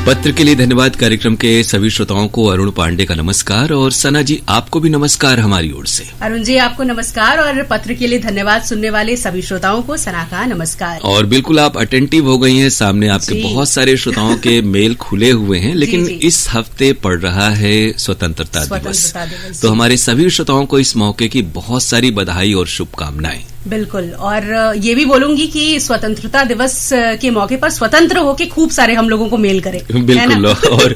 पत्र के लिए धन्यवाद कार्यक्रम के सभी श्रोताओं को अरुण पांडे का नमस्कार और सना जी आपको भी नमस्कार हमारी ओर से। अरुण जी आपको नमस्कार और पत्र के लिए धन्यवाद सुनने वाले सभी श्रोताओं को सना का नमस्कार। और बिल्कुल आप अटेंटिव हो गई हैं, सामने आपके बहुत सारे श्रोताओं के मेल खुले हुए हैं, लेकिन इस हफ्ते पड़ रहा है स्वतंत्रता दिवस, तो हमारे सभी श्रोताओं को इस मौके की बहुत सारी बधाई और शुभकामनाएं। बिल्कुल, और ये भी बोलूंगी कि स्वतंत्रता दिवस के मौके पर स्वतंत्र होके खूब सारे हम लोगों को मेल करें। बिल्कुल, और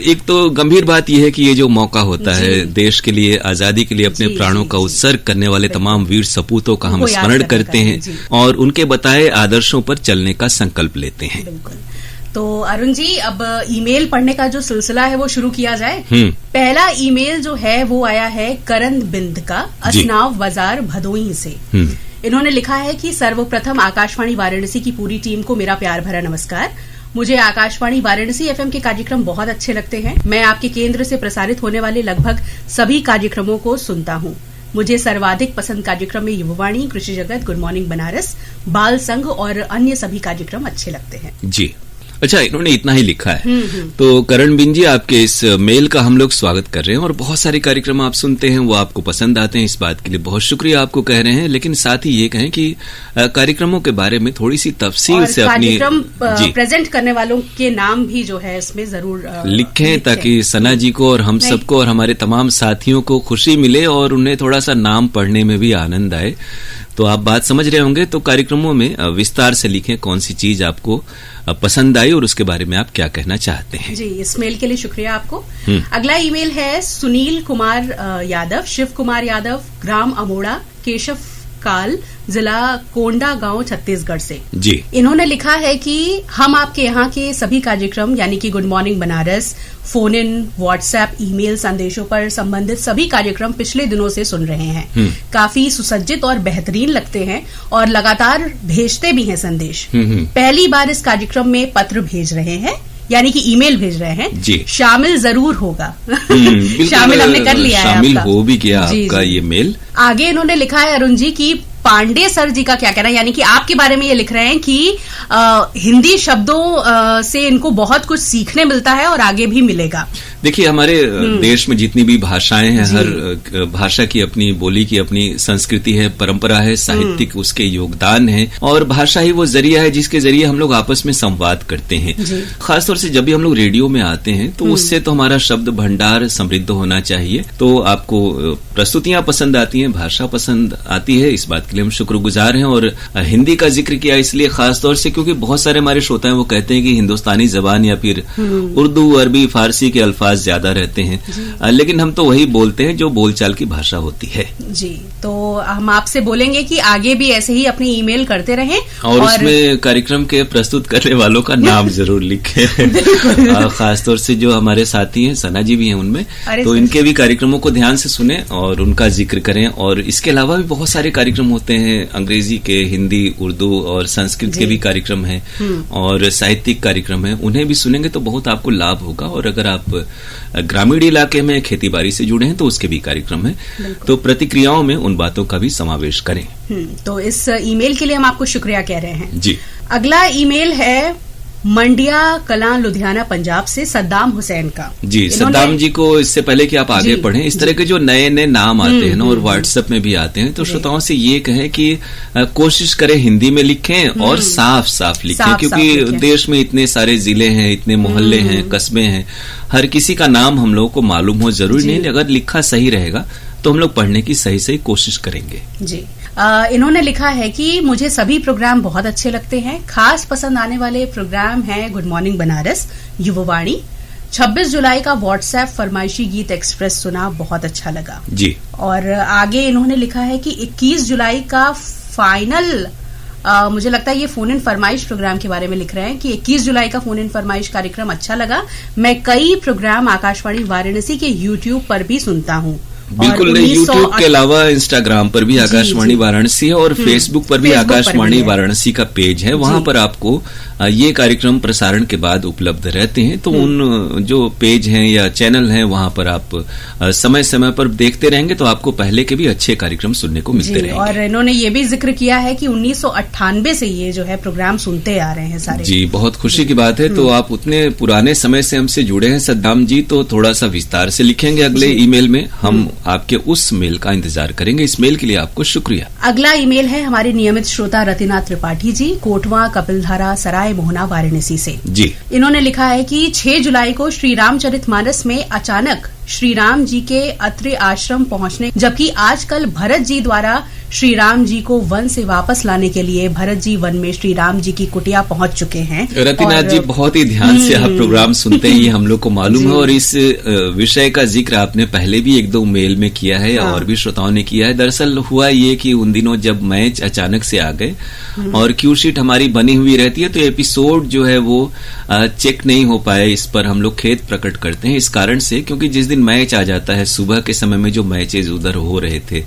एक तो गंभीर बात यह है कि ये जो मौका होता है देश के लिए, आजादी के लिए अपने प्राणों का उत्सर्ग करने वाले तमाम वीर सपूतों का हम स्मरण करते हैं और उनके बताए आदर्शों पर चलने का संकल्प लेते हैं। तो अरुण जी अब ईमेल पढ़ने का जो सिलसिला है वो शुरू किया जाए। पहला ईमेल जो है वो आया है करण बिंद का, असनाव बाजार भदोही से। इन्होंने लिखा है कि सर्वप्रथम आकाशवाणी वाराणसी की पूरी टीम को मेरा प्यार भरा नमस्कार। मुझे आकाशवाणी वाराणसी एफएम के कार्यक्रम बहुत अच्छे लगते हैं। मैं आपके केंद्र से प्रसारित होने वाले लगभग सभी कार्यक्रमों को सुनता हूँ। मुझे सर्वाधिक पसंद कार्यक्रम में युववाणी, कृषि जगत, गुड मॉर्निंग बनारस, बाल संघ और अन्य सभी कार्यक्रम अच्छे लगते हैं। जी अच्छा, इन्होंने इतना ही लिखा है। तो करण बिन जी आपके इस मेल का हम लोग स्वागत कर रहे हैं और बहुत सारे कार्यक्रम आप सुनते हैं, वो आपको पसंद आते हैं, इस बात के लिए बहुत शुक्रिया आपको कह रहे हैं। लेकिन साथ ही ये कहें कि कार्यक्रमों के बारे में थोड़ी सी तफसील से अपनी प्रेजेंट करने वालों के नाम भी जो है इसमें जरूर लिखें ताकि सना जी को और हम सबको और हमारे तमाम साथियों को खुशी मिले और उन्हें थोड़ा सा नाम पढ़ने में भी आनंद आए। तो आप बात समझ रहे होंगे, तो कार्यक्रमों में विस्तार से लिखें कौन सी चीज आपको पसंद आई और उसके बारे में आप क्या कहना चाहते हैं। जी, इस मेल के लिए शुक्रिया आपको। अगला ईमेल है सुनील कुमार यादव, शिव कुमार यादव, ग्राम अमोड़ा, केशव काल, जिला कोंडा गांव, छत्तीसगढ़ से। जी, इन्होंने लिखा है कि हम आपके यहाँ के सभी कार्यक्रम यानी कि good morning Banaras, phone in, WhatsApp, email संदेशों पर संबंधित सभी कार्यक्रम पिछले दिनों से सुन रहे हैं। काफी सुसज्जित और बेहतरीन लगते हैं और लगातार भेजते भी हैं संदेश। पहली बार इस कार्यक्रम में पत्र भेज रहे हैं यानी कि ईमेल भेज रहे हैं। जी, शामिल जरूर होगा। शामिल हमने कर लिया है, शामिल हो भी गया आपका ये मेल। आगे इन्होंने लिखा है अरुण जी की पांडे सर जी का क्या कहना है, यानी कि आपके बारे में ये लिख रहे हैं कि हिंदी शब्दों से इनको बहुत कुछ सीखने मिलता है और आगे भी मिलेगा। देखिए, हमारे देश में जितनी भी भाषाएं हैं, हर भाषा की अपनी बोली की अपनी संस्कृति है, परंपरा है, साहित्यिक उसके योगदान है और भाषा ही वो जरिया है जिसके जरिए हम लोग आपस में संवाद करते हैं। खासतौर से जब भी हम लोग रेडियो में आते हैं तो उससे तो हमारा शब्द भंडार समृद्ध होना चाहिए। तो आपको प्रस्तुतियां पसंद आती हैं, भाषा पसंद आती है, इस बात के लिए हम शुक्रगुजार हैं। और हिंदी का जिक्र किया इसलिए खासतौर से क्योंकि बहुत सारे हमारे श्रोता हैं वो कहते हैं कि हिंदुस्तानी जबान या फिर उर्दू, अरबी, फारसी के अल्फाज ज्यादा रहते हैं, लेकिन हम तो वही बोलते हैं जो बोलचाल की भाषा होती है। जी, तो हम आपसे बोलेंगे कि आगे भी ऐसे ही अपनी ईमेल करते रहें और उसमें कार्यक्रम के प्रस्तुत करने वालों का नाम जरूर लिखें। खासतौर से जो हमारे साथी हैं, सना जी भी हैं उनमें, तो इनके भी कार्यक्रमों को ध्यान से सुने और उनका जिक्र करें। और इसके अलावा भी बहुत सारे कार्यक्रम होते हैं, अंग्रेजी के, हिंदी, उर्दू और संस्कृत के भी कार्यक्रम हैं और साहित्यिक कार्यक्रम हैं, उन्हें भी सुनेंगे तो बहुत आपको लाभ होगा। और अगर आप ग्रामीण इलाके में खेती बाड़ी से जुड़े हैं तो उसके भी कार्यक्रम हैं, तो प्रतिक्रियाओं में उन बातों का भी समावेश करें। तो इस ईमेल के लिए हम आपको शुक्रिया कह रहे हैं। जी, अगला ईमेल है मंडिया कलां, लुधियाना, पंजाब से सद्दाम हुसैन का। जी, सद्दाम जी को इससे पहले कि आप आगे पढ़ें, इस तरह के जो नए नए नाम आते हैं ना और व्हाट्सएप में भी आते हैं, तो श्रोताओं से ये कहें कि कोशिश करें हिंदी में लिखें और साफ साफ लिखें, क्योंकि देश में इतने सारे जिले हैं, इतने मोहल्ले हैं, कस्बे हैं, हर किसी का नाम हम लोगों को मालूम हो जरूरी नहीं, अगर लिखा सही रहेगा तो हम लोग पढ़ने की सही सही कोशिश करेंगे। जी, इन्होंने लिखा है कि मुझे सभी प्रोग्राम बहुत अच्छे लगते हैं। खास पसंद आने वाले प्रोग्राम हैं गुड मॉर्निंग बनारस, युववाणी। 26 जुलाई का व्हाट्सएप फरमाइशी गीत एक्सप्रेस सुना, बहुत अच्छा लगा। जी, और आगे इन्होंने लिखा है कि 21 जुलाई का फाइनल, मुझे लगता है ये फोन इन फरमाइश प्रोग्राम के बारे में लिख रहे हैं कि 21 जुलाई का फोन इन फरमाइश कार्यक्रम अच्छा लगा। मैं कई प्रोग्राम आकाशवाणी वाराणसी के YouTube पर भी सुनता हूँ। बिल्कुल, यूट्यूब के अलावा इंस्टाग्राम पर भी आकाशवाणी वाराणसी है और फेसबुक पर भी आकाशवाणी वाराणसी का पेज है। वहां पर आपको ये कार्यक्रम प्रसारण के बाद उपलब्ध रहते हैं। तो उन जो पेज हैं या चैनल हैं वहां पर आप समय समय पर देखते रहेंगे तो आपको पहले के भी अच्छे कार्यक्रम सुनने को मिलते रहेंगे। और इन्होंने ये भी जिक्र किया है कि 1998 से ये जो है प्रोग्राम सुनते आ रहे हैं सारे। जी, बहुत खुशी की बात है। तो आप उतने पुराने समय से हमसे जुड़े हैं सद्दाम जी, तो थोड़ा सा विस्तार से लिखेंगे अगले ईमेल में। हम आपके उस मेल का इंतजार करेंगे। इस मेल के लिए आपको शुक्रिया। अगला ईमेल है हमारे नियमित श्रोता रतिना त्रिपाठी जी, कोटवा कपिलधारा सराय मोहना वाराणसी से। जी, इन्होंने लिखा है कि 6 जुलाई को श्री रामचरितमानस में अचानक श्री राम जी के अत्रि आश्रम पहुंचने, जबकि आजकल भरत जी द्वारा श्री राम जी को वन से वापस लाने के लिए भरत जी वन में श्री राम जी की कुटिया पहुंच चुके हैं। रतिनाथ जी, बहुत ही ध्यान से आप प्रोग्राम सुनते हैं, ये हम लोग को मालूम है। और इस विषय का जिक्र आपने पहले भी 1-2 मेल में किया है और भी श्रोताओं ने किया है। दरअसल हुआ ये कि उन दिनों जब मैच अचानक से आ गए और क्यू शीट हमारी बनी हुई रहती है तो एपिसोड जो है वो चेक नहीं हो पाए। इस पर हम लोग खेद प्रकट करते हैं इस कारण से, क्योंकि जिस दिन मैच आ जाता है सुबह के समय में जो मैचेज उधर हो रहे थे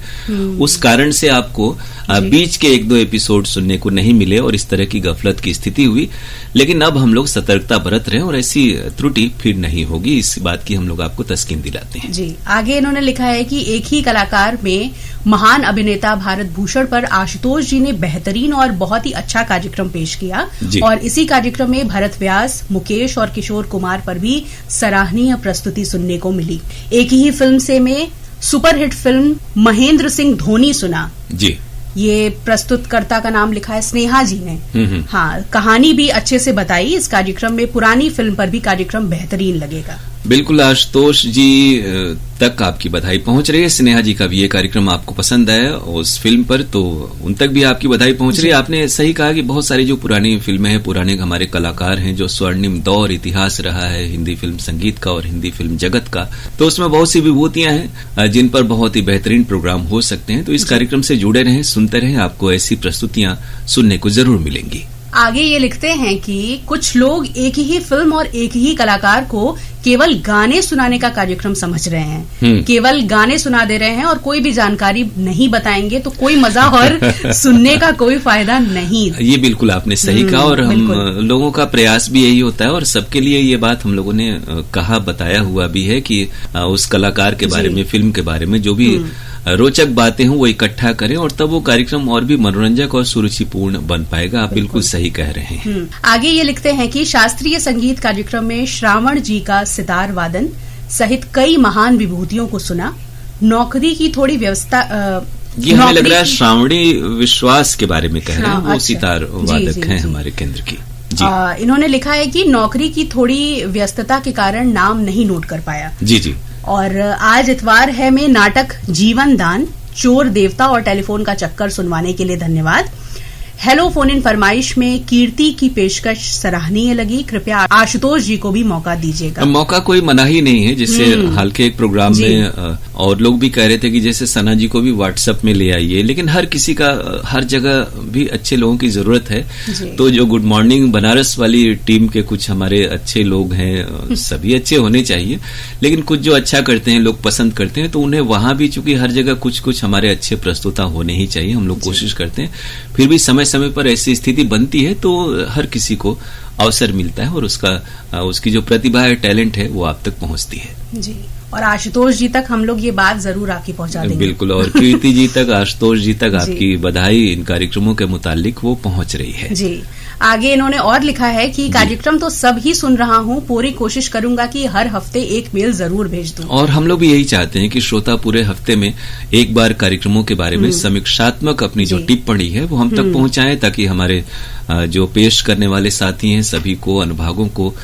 उस कारण से आपको बीच के 1-2 एपिसोड सुनने को नहीं मिले और इस तरह की गफलत की स्थिति हुई। लेकिन अब हम लोग सतर्कता बरत रहे हैं और ऐसी त्रुटि फिर नहीं होगी, इस बात की हम लोग आपको तस्कीन दिलाते हैं। जी, आगे इन्होंने लिखा है कि एक ही कलाकार में महान अभिनेता भारत भूषण पर आशुतोष जी ने बेहतरीन और बहुत ही अच्छा कार्यक्रम पेश किया और इसी कार्यक्रम में भरत व्यास, मुकेश और किशोर कुमार पर भी सराहनीय प्रस्तुति सुनने को मिली। एक ही फिल्म से में सुपरहिट फिल्म महेंद्र सिंह धोनी सुना। जी, ये प्रस्तुतकर्ता का नाम लिखा है स्नेहा जी ने। हाँ, कहानी भी अच्छे से बताई। इस कार्यक्रम में पुरानी फिल्म पर भी कार्यक्रम बेहतरीन लगेगा। बिल्कुल, आशुतोष जी तक आपकी बधाई पहुंच रही है। स्नेहा जी का भी ये कार्यक्रम आपको पसंद आया उस फिल्म पर, तो उन तक भी आपकी बधाई पहुंच रही है। आपने सही कहा कि बहुत सारी जो पुरानी फिल्में हैं, पुराने हमारे कलाकार हैं, जो स्वर्णिम दौर इतिहास रहा है हिंदी फिल्म संगीत का और हिंदी फिल्म जगत का, तो उसमें बहुत सी विभूतियां हैं जिन पर बहुत ही बेहतरीन प्रोग्राम हो सकते हैं। तो इस कार्यक्रम से जुड़े रहें, सुनते रहें, आपको ऐसी प्रस्तुतियां सुनने को जरूर मिलेंगी। आगे ये लिखते हैं कि कुछ लोग एक ही फिल्म और एक ही कलाकार को केवल गाने सुनाने का कार्यक्रम समझ रहे हैं। केवल गाने सुना दे रहे हैं और कोई भी जानकारी नहीं बताएंगे तो कोई मजा और सुनने का कोई फायदा नहीं। ये बिल्कुल आपने सही कहा और हम लोगों का प्रयास भी यही होता है और सबके लिए ये बात हम लोगों ने कहा, बताया हुआ भी है कि उस कलाकार के बारे में, फिल्म के बारे में जो भी रोचक बातें हों वो इकट्ठा करें और तब वो कार्यक्रम और भी मनोरंजक और सुरुचिपूर्ण बन पाएगा। आप बिल्कुल सही कह रहे हैं। आगे ये लिखते हैं कि शास्त्रीय संगीत कार्यक्रम में श्रावण जी का सितार वादन सहित कई महान विभूतियों को सुना। नौकरी की थोड़ी व्यवस्था, ये हमें लग रहा है श्रावणी विश्वास के बारे में कह रहे हैं। वो सितार वादक हैं हमारे केंद्र की। इन्होंने लिखा है कि नौकरी की थोड़ी व्यस्तता के कारण नाम नहीं नोट कर पाया। जी जी। और आज इतवार है में नाटक जीवन दान, चोर देवता और टेलीफोन का चक्कर सुनवाने के लिए धन्यवाद। हेलो फोन इन फरमाइश में कीर्ति की पेशकश सराहनीय लगी। कृपया आशुतोष जी को भी मौका दीजिएगा। मौका कोई मना ही नहीं है। जैसे हाल के एक प्रोग्राम में और लोग भी कह रहे थे कि जैसे सना जी को भी व्हाट्सएप में ले आइए, लेकिन हर किसी का हर जगह भी अच्छे लोगों की जरूरत है। तो जो गुड मॉर्निंग बनारस वाली टीम के कुछ हमारे अच्छे लोग हैं, सभी अच्छे होने चाहिए, लेकिन कुछ जो अच्छा करते हैं, लोग पसंद करते हैं, तो उन्हें वहां भी चूंकि हर जगह कुछ कुछ हमारे अच्छे प्रस्तुता होने ही चाहिए। हम लोग कोशिश करते हैं, फिर भी समय समय पर ऐसी स्थिति बनती है तो हर किसी को अवसर मिलता है और उसकी जो प्रतिभा है, टैलेंट है, वो आप तक पहुंचती है। जी, और आशुतोष जी तक हम लोग ये बात जरूर आके पहुंचा देंगे। बिल्कुल, और कीर्ति जी तक, आशुतोष जी तक आपकी बधाई इन कार्यक्रमों के मुतालिक वो पहुंच रही है। जी, आगे इन्होंने और लिखा है कि कार्यक्रम तो सब ही सुन रहा हूँ, पूरी कोशिश करूंगा कि हर हफ्ते एक मेल जरूर भेज दूं। और हम लोग भी यही चाहते हैं कि श्रोता पूरे हफ्ते में एक बार कार्यक्रमों के बारे में समीक्षात्मक अपनी जो टिप्पणी है वो हम तक पहुंचाएं, ताकि हमारे जो पेश करने वाले साथी हैं सभी को, अनुभागों को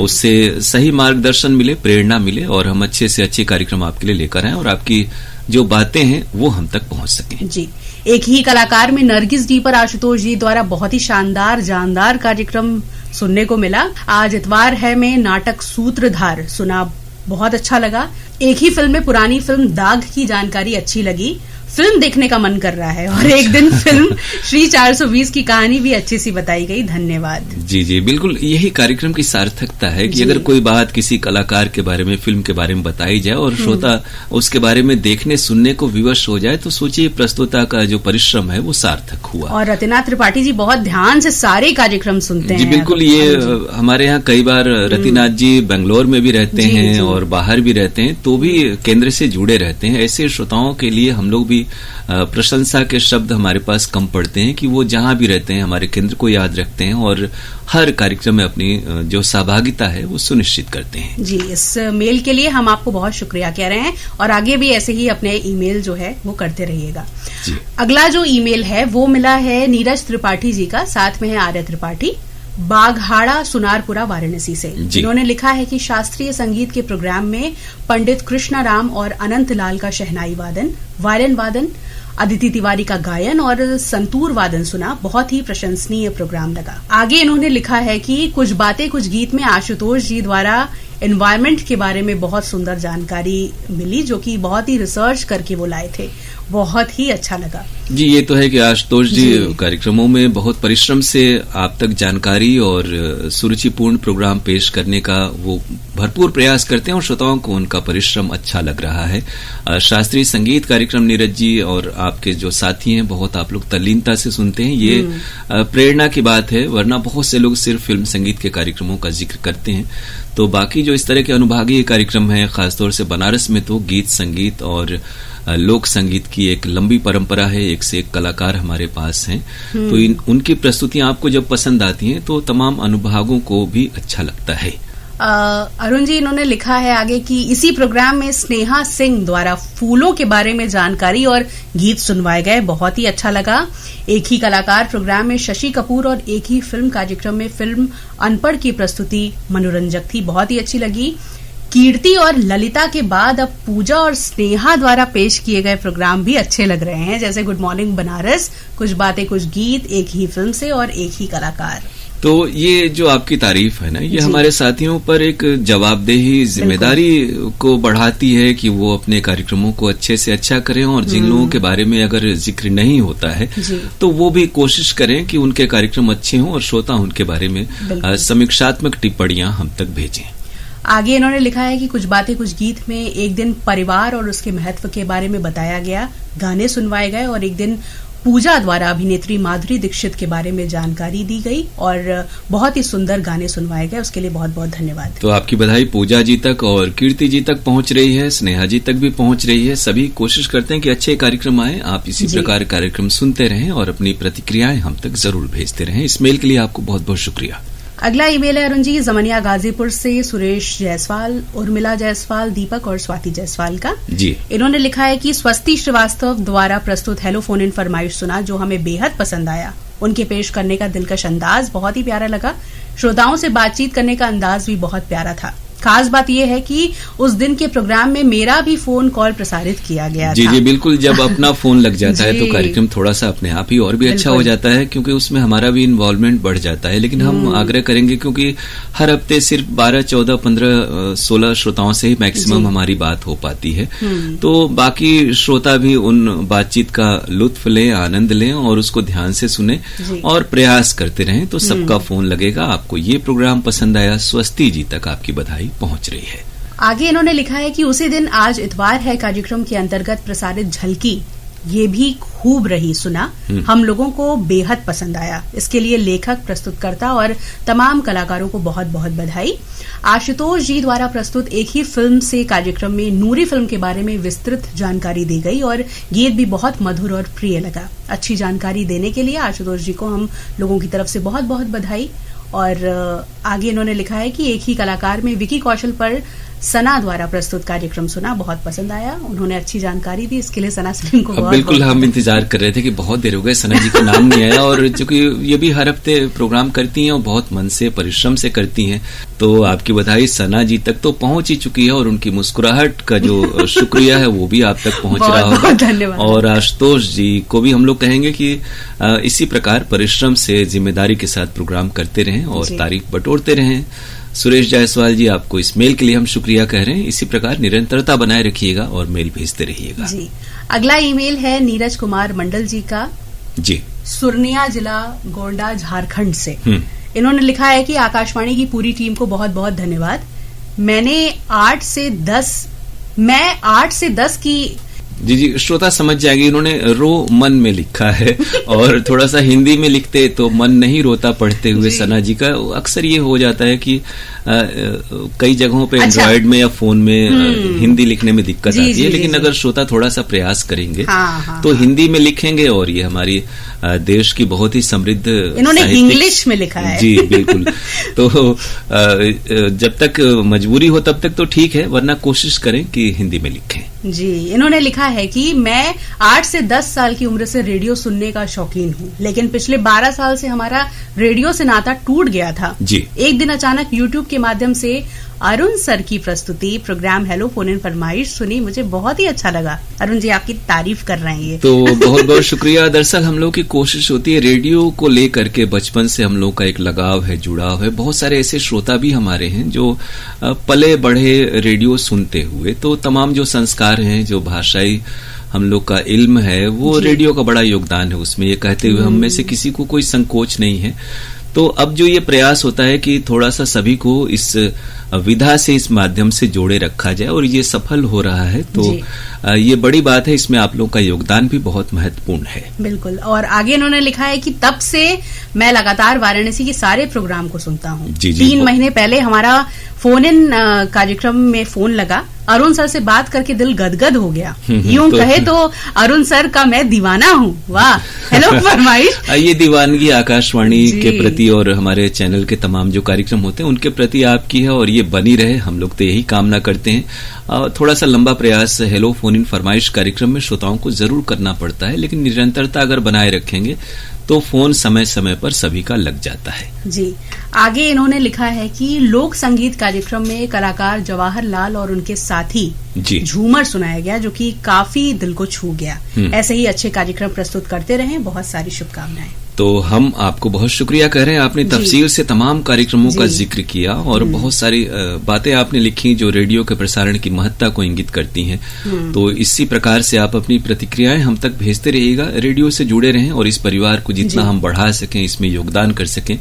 उससे सही मार्गदर्शन मिले, प्रेरणा मिले और हम अच्छे से अच्छे कार्यक्रम आपके लिए लेकर आएं और आपकी जो बातें हैं वो हम तक पहुंच सकें। जी, एक ही कलाकार में नरगिस जी पर आशुतोष जी द्वारा बहुत ही शानदार जानदार कार्यक्रम सुनने को मिला। आज इतवार है में नाटक सूत्रधार सुना, बहुत अच्छा लगा। एक ही फिल्म में पुरानी फिल्म दाग की जानकारी अच्छी लगी। फिल्म देखने का मन कर रहा है और एक दिन फिल्म श्री 420 की कहानी भी अच्छी सी बताई गई। धन्यवाद। जी जी, बिल्कुल यही कार्यक्रम की सार्थकता है कि अगर कोई बात किसी कलाकार के बारे में, फिल्म के बारे में बताई जाए और श्रोता उसके बारे में देखने सुनने को विवश हो जाए, तो सोचिए प्रस्तुता का जो परिश्रम है वो सार्थक हुआ। और रतिनाथ त्रिपाठी जी बहुत ध्यान से सारे कार्यक्रम सुनते हैं। जी बिल्कुल, ये हमारे यहाँ कई बार रतिनाथ जी बेंगलोर में भी रहते हैं और बाहर भी रहते हैं, तो भी केंद्र से जुड़े रहते हैं। ऐसे श्रोताओं के लिए हम लोग भी प्रशंसा के शब्द हमारे पास कम पड़ते हैं कि वो जहां भी रहते हैं हमारे केंद्र को याद रखते हैं और हर कार्यक्रम में अपनी जो सहभागिता है वो सुनिश्चित करते हैं। जी, इस मेल के लिए हम आपको बहुत शुक्रिया कह रहे हैं और आगे भी ऐसे ही अपने ईमेल जो है वो करते रहिएगा। अगला जो ईमेल है वो मिला है नीरज त्रिपाठी जी का, साथ में है आर्य त्रिपाठी, बाघहाड़ा सुनारपुरा वाराणसी से। इन्होंने लिखा है कि शास्त्रीय संगीत के प्रोग्राम में पंडित कृष्णा राम और अनंत लाल का शहनाई वादन, वायलिन वादन, अदिति तिवारी का गायन और संतूर वादन सुना, बहुत ही प्रशंसनीय प्रोग्राम लगा। आगे इन्होंने लिखा है कि कुछ बातें कुछ गीत में आशुतोष जी द्वारा एनवायरमेंट के बारे में बहुत सुंदर जानकारी मिली, जो कि बहुत ही रिसर्च करके वो लाए थे, बहुत ही अच्छा लगा। जी, ये तो है कि आशुतोष जी कार्यक्रमों में बहुत परिश्रम से आप तक जानकारी और सुरुचिपूर्ण प्रोग्राम पेश करने का वो भरपूर प्रयास करते हैं और श्रोताओं को उनका परिश्रम अच्छा लग रहा है। शास्त्रीय संगीत कार्यक्रम नीरज जी और आपके जो साथी हैं बहुत आप लोग तल्लीनता से सुनते हैं, ये प्रेरणा की बात है, वरना बहुत से लोग सिर्फ फिल्म संगीत के कार्यक्रमों का जिक्र करते हैं। तो बाकी जो इस तरह के अनुभागीय कार्यक्रम है, खासतौर से बनारस में तो गीत संगीत और लोक संगीत की एक लंबी परंपरा है, एक से एक कलाकार हमारे पास हैं, तो उनकी प्रस्तुतियां आपको जब पसंद आती हैं तो तमाम अनुभागों को भी अच्छा लगता है। अरुण जी, इन्होंने लिखा है आगे कि इसी प्रोग्राम में स्नेहा सिंह द्वारा फूलों के बारे में जानकारी और गीत सुनवाए गए, बहुत ही अच्छा लगा। एक ही कलाकार प्रोग्राम में शशि कपूर और एक ही फिल्म कार्यक्रम में फिल्म अनपढ़ की प्रस्तुति मनोरंजक थी, बहुत ही अच्छी लगी। कीर्ति और ललिता के बाद अब पूजा और स्नेहा द्वारा पेश किए गए प्रोग्राम भी अच्छे लग रहे हैं, जैसे गुड मॉर्निंग बनारस, कुछ बातें कुछ गीत, एक ही फिल्म से और एक ही कलाकार। तो ये जो आपकी तारीफ है ना, ये हमारे साथियों पर एक जवाबदेही जिम्मेदारी को बढ़ाती है कि वो अपने कार्यक्रमों को अच्छे से अच्छा करें और जिन लोगों के बारे में अगर जिक्र नहीं होता है तो वो भी कोशिश करें कि उनके कार्यक्रम अच्छे हों और श्रोता उनके बारे में समीक्षात्मक टिप्पणियां हम तक भेजें। आगे इन्होंने लिखा है कि कुछ बातें कुछ गीत में एक दिन परिवार और उसके महत्व के बारे में बताया गया, गाने सुनवाए गए और एक दिन पूजा द्वारा अभिनेत्री माधुरी दीक्षित के बारे में जानकारी दी गई और बहुत ही सुंदर गाने सुनवाए गए, उसके लिए बहुत बहुत धन्यवाद। तो आपकी बधाई पूजा जी तक और कीर्ति जी तक पहुंच रही है, स्नेहा जी तक भी पहुंच रही है। सभी कोशिश करते हैं कि अच्छे कार्यक्रम आए, आप इसी प्रकार कार्यक्रम सुनते रहें और अपनी प्रतिक्रियाएं हम तक जरूर भेजते रहें। इस मेल के लिए आपको बहुत बहुत शुक्रिया। अगला ईमेल है अरुण जी जमनिया गाजीपुर से सुरेश जायसवाल, उर्मिला जायसवाल, दीपक और स्वाति जायसवाल का। जी, इन्होंने लिखा है कि स्वस्ति श्रीवास्तव द्वारा प्रस्तुत हेलो फोन इन फरमाइश सुना, जो हमें बेहद पसंद आया। उनके पेश करने का दिलकश अंदाज बहुत ही प्यारा लगा, श्रोताओं से बातचीत करने का अंदाज भी बहुत प्यारा था। खास बात यह है कि उस दिन के प्रोग्राम में मेरा भी फोन कॉल प्रसारित किया गया था। जी बिल्कुल, जब अपना फोन लग जाता है तो कार्यक्रम थोड़ा सा अपने आप ही और भी अच्छा हो जाता है, क्योंकि उसमें हमारा भी इन्वॉल्वमेंट बढ़ जाता है। लेकिन हम आग्रह करेंगे, क्योंकि हर हफ्ते सिर्फ 12, 14, 15, 16 श्रोताओं से ही मैक्सिमम हमारी बात हो पाती है, तो बाकी श्रोता भी उन बातचीत का लुत्फ लें, आनंद लें और उसको ध्यान से सुने और प्रयास करते रहें, तो सबका फोन लगेगा। आपको ये प्रोग्राम पसंद आया, स्वस्ति जी तक आपकी बधाई पहुंच रही है। आगे इन्होंने लिखा है कि उसी दिन आज इतवार है, कार्यक्रम के अंतर्गत प्रसारित झलकी ये भी खूब रही, सुना, हम लोगों को बेहद पसंद आया। इसके लिए लेखक, प्रस्तुतकर्ता और तमाम कलाकारों को बहुत बहुत बधाई। आशुतोष जी द्वारा प्रस्तुत एक ही फिल्म से कार्यक्रम में नूरी फिल्म के बारे में विस्तृत जानकारी दी गई और गीत भी बहुत मधुर और प्रिय लगा। अच्छी जानकारी देने के लिए आशुतोष जी को हम लोगों की तरफ से बहुत बहुत बधाई। और आगे इन्होंने लिखा है कि एक ही कलाकार में विकी कौशल पर सना द्वारा प्रस्तुत कार्यक्रम सुना, बहुत पसंद आया। उन्होंने अच्छी जानकारी दी, इसके लिए सना सलीम को बहुत बिल्कुल हम इंतजार कर रहे थे कि बहुत देर हो गए, सना जी का नाम नहीं आया। और चूंकि ये भी हर हफ्ते प्रोग्राम करती हैं और बहुत मन से परिश्रम से करती हैं, तो आपकी बधाई सना जी तक तो पहुंच ही चुकी है और उनकी मुस्कुराहट का जो शुक्रिया है वो भी आप तक पहुंच रहा होगा। धन्यवाद। और आशुतोष जी को भी हम लोग कहेंगे कि इसी प्रकार परिश्रम से जिम्मेदारी के साथ प्रोग्राम करते रहें और तारीफ बटोरते रहें। सुरेश जायसवाल जी, आपको इस मेल के लिए हम शुक्रिया कह रहे हैं। इसी प्रकार निरंतरता बनाए रखिएगा और मेल भेजते रहिएगा। जी, अगला ईमेल है नीरज कुमार मंडल जी का, जी, सुरनिया जिला गोंडा झारखंड से। इन्होंने लिखा है कि आकाशवाणी की पूरी टीम को बहुत बहुत धन्यवाद। मैं 8 से 10 की जी श्रोता समझ जाएंगे, इन्होंने रो मन में लिखा है और थोड़ा सा हिंदी में लिखते तो मन नहीं रोता पढ़ते हुए। सना जी का अक्सर ये हो जाता है कि कई जगहों पे एंड्रॉइड में या फोन में हिंदी लिखने में दिक्कत आती है, लेकिन अगर श्रोता थोड़ा सा प्रयास करेंगे तो हिंदी में लिखेंगे और ये हमारी देश की बहुत ही समृद्ध, इन्होंने इंग्लिश में लिखा है। जी बिल्कुल। तो जब तक मजबूरी हो तब तक तो ठीक है, वरना कोशिश करें कि हिंदी में लिखें। जी, इन्होंने लिखा है कि मैं 8 से 10 साल की उम्र से रेडियो सुनने का शौकीन हूँ, लेकिन पिछले 12 साल से हमारा रेडियो से नाता टूट गया था। जी। एक दिन अचानक यूट्यूब के माध्यम से अरुण सर की प्रस्तुति प्रोग्राम हेलो फोन इन फरमाइश सुनी, मुझे बहुत ही अच्छा लगा। अरुण जी आपकी तारीफ कर रहे हैं ये तो बहुत बहुत शुक्रिया। दरअसल हम लोग की कोशिश होती है रेडियो को लेकर के, बचपन से हम लोग का एक लगाव है, जुड़ाव है। बहुत सारे ऐसे श्रोता भी हमारे हैं जो पले बढ़े रेडियो सुनते हुए, तो तमाम जो संस्कार हैं, जो भाषाई हम लोग का इल्म है, वो रेडियो का बड़ा योगदान है उसमें। ये कहते हुए हम में से किसी को कोई संकोच नहीं है। तो अब जो ये प्रयास होता है कि थोड़ा सा सभी को इस विधा से, इस माध्यम से जोड़े रखा जाए, और ये सफल हो रहा है, तो ये बड़ी बात है। इसमें आप लोगों का योगदान भी बहुत महत्वपूर्ण है। बिल्कुल। और आगे इन्होंने लिखा है कि तब से मैं लगातार वाराणसी के सारे प्रोग्राम को सुनता हूँ। 3 महीने पहले हमारा फोन इन कार्यक्रम में फोन लगा, अरुण सर से बात करके दिल गदगद हो गया। यूं कहे तो अरुण सर का मैं दीवाना हूँ। वाह, हेलो फरमाइश। ये दीवानगी आकाशवाणी के प्रति और हमारे चैनल के तमाम जो कार्यक्रम होते हैं उनके प्रति आपकी है, और ये बनी रहे। हम लोग तो यही कामना करते हैं। थोड़ा सा लंबा प्रयास हेलो फोन इन फरमाइश कार्यक्रम में श्रोताओं को जरूर करना पड़ता है, लेकिन निरंतरता अगर बनाए रखेंगे तो फोन समय समय पर सभी का लग जाता है। जी। आगे इन्होंने लिखा है कि लोक संगीत कार्यक्रम में कलाकार जवाहर लाल और उनके साथी झूमर सुनाया गया, जो कि काफी दिल को छू गया। ऐसे ही अच्छे कार्यक्रम प्रस्तुत करते रहें, बहुत सारी शुभकामनाएं। तो हम आपको बहुत शुक्रिया कह रहे हैं, आपने तफसील से तमाम कार्यक्रमों का जिक्र किया और बहुत सारी बातें आपने लिखी जो रेडियो के प्रसारण की महत्ता को इंगित करती हैं। तो इसी प्रकार से आप अपनी प्रतिक्रियाएं हम तक भेजते रहिएगा, रेडियो से जुड़े रहें और इस परिवार को जितना हम बढ़ा सकें, इसमें योगदान कर सकें,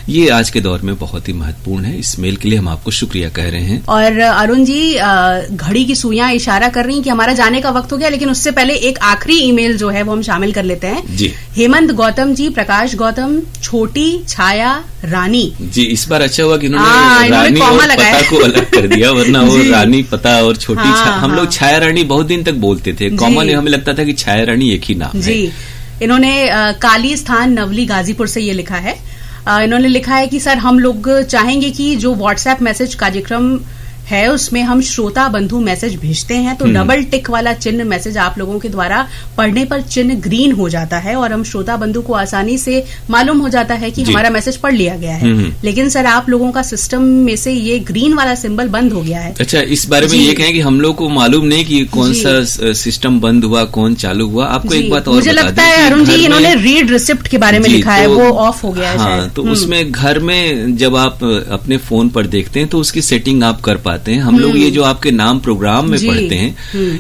ये आज के दौर में बहुत ही महत्वपूर्ण है। इस मेल के लिए हम आपको शुक्रिया कह रहे हैं। और अरुण जी, घड़ी की सुइयां इशारा कर रही हैं कि हमारा जाने का वक्त हो गया, लेकिन उससे पहले एक आखिरी ईमेल जो है वो हम शामिल कर लेते हैं। जी। हेमंत गौतम जी, प्रकाश गौतम, छोटी छाया रानी जी। इस बार अच्छा हुआ कि इन्होंने रानी और पता को अलग कर दिया, वरना वो रानी पता और छोटी हम लोग छाया रानी बहुत दिन तक बोलते थे। कॉमन हमें लगता था कि छाया रानी एक ही नाम है। इन्होंने काली स्थान नवली गाजीपुर से ये लिखा है। इन्होंने लिखा है कि सर, हम लोग चाहेंगे कि जो व्हाट्सएप मैसेज कार्यक्रम है उसमें हम श्रोता बंधु मैसेज भेजते हैं तो डबल टिक वाला चिन्ह मैसेज आप लोगों के द्वारा पढ़ने पर चिन्ह ग्रीन हो जाता है और हम श्रोता बंधु को आसानी से मालूम हो जाता है कि हमारा मैसेज पढ़ लिया गया है। लेकिन सर, आप लोगों का सिस्टम में से ये ग्रीन वाला सिंबल बंद हो गया है। अच्छा, इस बारे में ये कहें कि हम लोग को मालूम नहीं कि कौन सा सिस्टम बंद हुआ, कौन चालू हुआ। आपको एक बात और मुझे लगता है अरुण जी, इन्होंने रीड रिसिप्ट के बारे में लिखा है, वो ऑफ हो गया है। हाँ, तो उसमें घर में जब आप अपने फोन पर देखते हैं तो उसकी सेटिंग आप कर पाते हैं। हम लोग ये जो आपके नाम प्रोग्राम में पढ़ते हैं,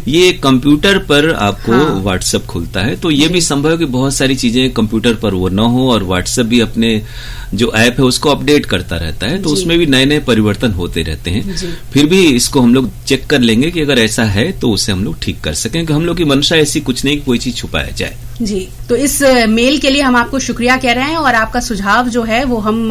ये कंप्यूटर पर आपको व्हाट्सएप खुलता है, तो ये भी संभव है कि बहुत सारी चीजें कंप्यूटर पर वो न हो और व्हाट्सएप भी अपने जो ऐप है उसको अपडेट करता रहता है, तो उसमें भी नए नए परिवर्तन होते रहते हैं। फिर भी इसको हम लोग चेक कर लेंगे कि अगर ऐसा है तो उसे हम लोग ठीक कर सकें, कि हम लोग की मंशा ऐसी कुछ नहीं कि कोई चीज छुपाया जाए। जी, तो इस मेल के लिए हम आपको शुक्रिया कह रहे हैं और आपका सुझाव जो है वो हम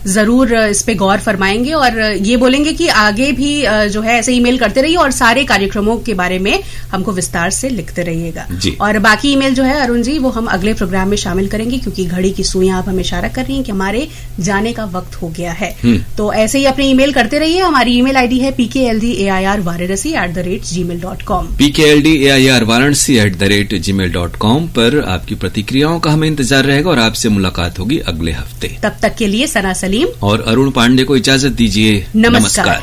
जरूर इस पे गौर फरमाएंगे और ये बोलेंगे कि आगे भी जो है ऐसे ईमेल करते रहिए और सारे कार्यक्रमों के बारे में हमको विस्तार से लिखते रहिएगा। और बाकी ईमेल जो है अरुण जी वो हम अगले प्रोग्राम में शामिल करेंगे, क्योंकि घड़ी की सुइयां आप हमें इशारा कर रही हैं कि हमारे जाने का वक्त हो गया है। तो ऐसे ही अपने ईमेल करते रहिए। हमारी ईमेल आईडी है pkldair@gmail.com pkldair@gmail.com पर आपकी प्रतिक्रियाओं का हमें इंतजार रहेगा और आपसे मुलाकात होगी अगले हफ्ते। तब तक के लिए सना सलीम और अरुण पांडे को इजाजत दीजिए। नमस्कार।